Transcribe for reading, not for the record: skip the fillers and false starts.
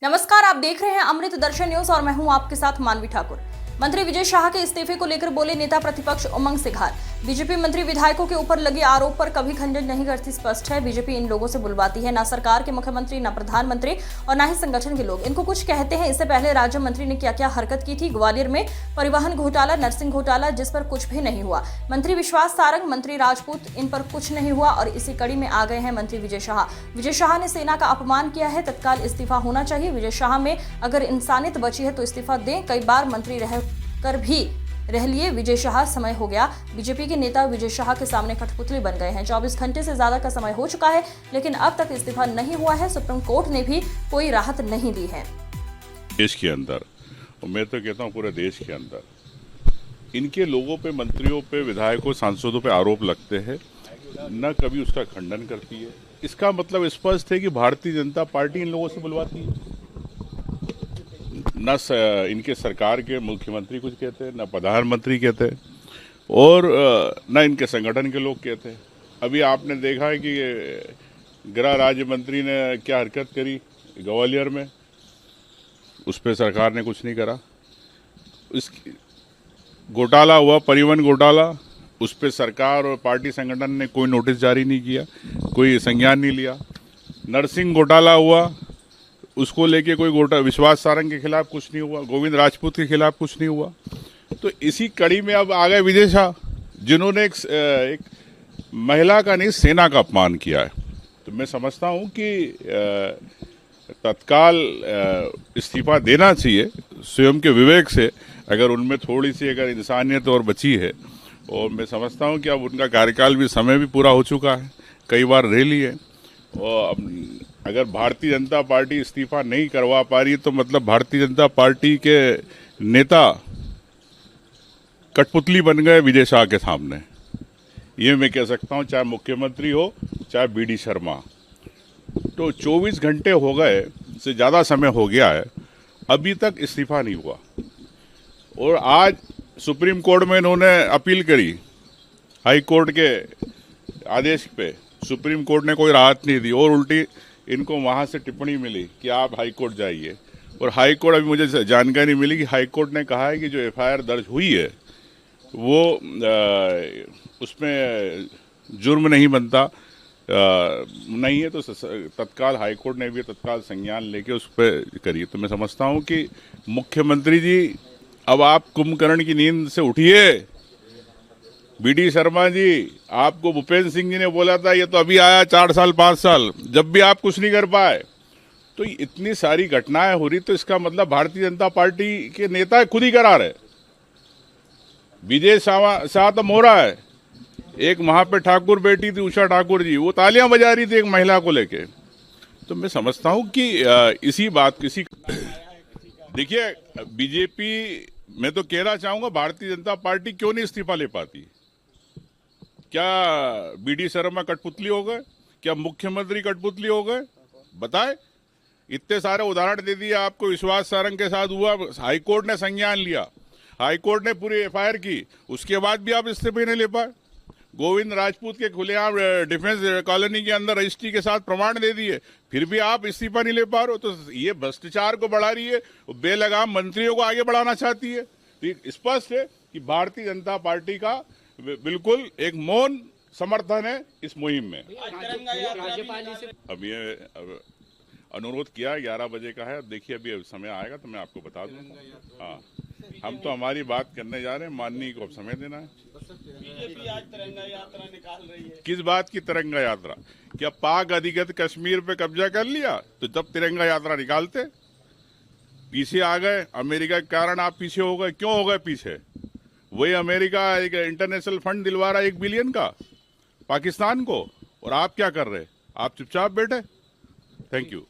नमस्कार, आप देख रहे हैं अमृत दर्शन न्यूज और मैं हूं आपके साथ मानवी ठाकुर। मंत्री विजय शाह के इस्तीफे को लेकर बोले नेता प्रतिपक्ष उमंग सिघार। बीजेपी मंत्री विधायकों के ऊपर लगे आरोप पर कभी खंडन नहीं करती। स्पष्ट है, बीजेपी इन लोगों से बुलवाती है, ना सरकार के मुख्यमंत्री, ना प्रधानमंत्री और ना ही संगठन के लोग इनको कुछ कहते हैं। इससे पहले राज्य मंत्री ने क्या क्या हरकत की थी। ग्वालियर में परिवहन घोटाला, नर्सिंग घोटाला, जिस पर कुछ भी नहीं हुआ। मंत्री विश्वास सारंग, मंत्री राजपूत, इन पर कुछ नहीं हुआ और इसी कड़ी में आ गए हैं मंत्री विजय शाह। विजय शाह ने सेना का अपमान किया है, तत्काल इस्तीफा होना चाहिए। विजय शाह में अगर इंसानियत बची है तो इस्तीफा दें। कई बार मंत्री रहकर भी रह लिए विजय शाह, समय हो गया। बीजेपी के नेता विजय शाह के सामने कठपुतली बन गए हैं। 24 घंटे से ज्यादा का समय हो चुका है, लेकिन अब तक इस्तीफा नहीं हुआ है। सुप्रीम कोर्ट ने भी कोई राहत नहीं दी है। देश के अंदर, और मैं तो कहता हूं पूरे देश के अंदर इनके लोगों पे, मंत्रियों पे, विधायकों, सांसदों पे आरोप लगते हैं, न कभी उसका खंडन करती है। इसका मतलब स्पष्ट है कि भारतीय जनता पार्टी इन लोगों से बुलवाती है। न इनके सरकार के मुख्यमंत्री कुछ कहते हैं, न प्रधानमंत्री कहते हैं और न इनके संगठन के लोग कहते हैं। अभी आपने देखा है कि गृह राज्य मंत्री ने क्या हरकत करी ग्वालियर में, उस पर सरकार ने कुछ नहीं करा। इस घोटाला हुआ, परिवहन घोटाला, उस पर सरकार और पार्टी संगठन ने कोई नोटिस जारी नहीं किया, कोई संज्ञान नहीं लिया। नर्सिंग घोटाला हुआ, उसको लेके कोई विश्वास सारंग के खिलाफ कुछ नहीं हुआ, गोविंद राजपूत के खिलाफ कुछ नहीं हुआ। तो इसी कड़ी में अब आ गए विजय शाह, जिन्होंने एक महिला का नहीं, सेना का अपमान किया है। तो मैं समझता हूं कि तत्काल इस्तीफा देना चाहिए स्वयं के विवेक से, अगर उनमें थोड़ी सी अगर इंसानियत और बची है। और मैं समझता हूं कि अब उनका कार्यकाल भी, समय भी पूरा हो चुका है, कई बार रह ली है। और अगर भारतीय जनता पार्टी इस्तीफा नहीं करवा पा रही तो मतलब भारतीय जनता पार्टी के नेता कठपुतली बन गए विजय शाह के सामने। ये मैं कह सकता हूं, चाहे मुख्यमंत्री हो, चाहे बीडी शर्मा। तो 24 घंटे हो गए, से ज़्यादा समय हो गया है, अभी तक इस्तीफा नहीं हुआ। और आज सुप्रीम कोर्ट में इन्होंने अपील करी, हाई कोर्ट के आदेश पे सुप्रीम कोर्ट ने कोई राहत नहीं दी और उल्टी इनको वहां से टिप्पणी मिली कि आप हाई कोर्ट जाइए। और हाई कोर्ट, अभी मुझे जानकारी मिली कि हाई कोर्ट ने कहा है कि जो एफआईआर दर्ज हुई है वो उसमें जुर्म नहीं बनता, नहीं है, तो तत्काल हाई कोर्ट ने भी तत्काल संज्ञान लेके उस पर करी। तो मैं समझता हूं कि मुख्यमंत्री जी, अब आप कुंभकर्ण की नींद से उठिए। बीडी शर्मा जी, आपको भूपेंद्र सिंह जी ने बोला था, ये तो अभी आया 4 साल 5 साल, जब भी आप कुछ नहीं कर पाए। तो इतनी सारी घटनाएं हो रही, तो इसका मतलब भारतीय जनता पार्टी के नेता खुद ही करा रहे। विजय शाह तो मोहरा है। एक वहां पे ठाकुर बेटी थी, उषा ठाकुर जी, वो तालियां बजा रही थी एक महिला को लेके। तो मैं समझता हूं कि इसी बात, देखिए, बीजेपी, मैं तो कहना चाहूंगा, भारतीय जनता पार्टी क्यों नहीं इस्तीफा ले पाती? क्या बीडी शर्मा कठपुतली हो गए? क्या मुख्यमंत्री कठपुतली हो गए? बताए। इतने सारे उदाहरण दे दिए आपको। विश्वास सारंग के साथ हुआ, हाईकोर्ट ने संज्ञान लिया, हाईकोर्ट ने पूरी एफआईआर की, उसके बाद भी आप इस्तीफे नहीं ले पाए। गोविंद राजपूत के खुलेआम डिफेंस कॉलोनी के अंदर रजिस्ट्री के साथ प्रमाण दे दिए, फिर भी आप इस्तीफा नहीं ले पा रहे हो। तो ये भ्रष्टाचार को बढ़ा रही है, बेलगाम मंत्रियों को आगे बढ़ाना चाहती है। तो स्पष्ट है कि भारतीय जनता पार्टी का बिल्कुल एक मौन समर्थन है इस मुहिम में। अब ये अनुरोध किया 11 बजे का है। अब देखिए, अभी समय आएगा तो मैं आपको बता दूंगा। हाँ, हम तो हमारी बात करने जा रहे हैं, माननीय को अब समय देना है। बीजेपी आज तिरंगा यात्रा निकाल रही है। किस बात की तिरंगा यात्रा? क्या पाक अधिकृत कश्मीर पे कब्जा कर लिया तो जब तिरंगा यात्रा निकालते? पीछे आ गए अमेरिका के कारण, आप पीछे हो गए। क्यों हो गए पीछे? वही अमेरिका एक इंटरनेशनल फंड दिलवा रहा है 1 बिलियन का पाकिस्तान को, और आप क्या कर रहे? आप चुपचाप बैठे। Thank you.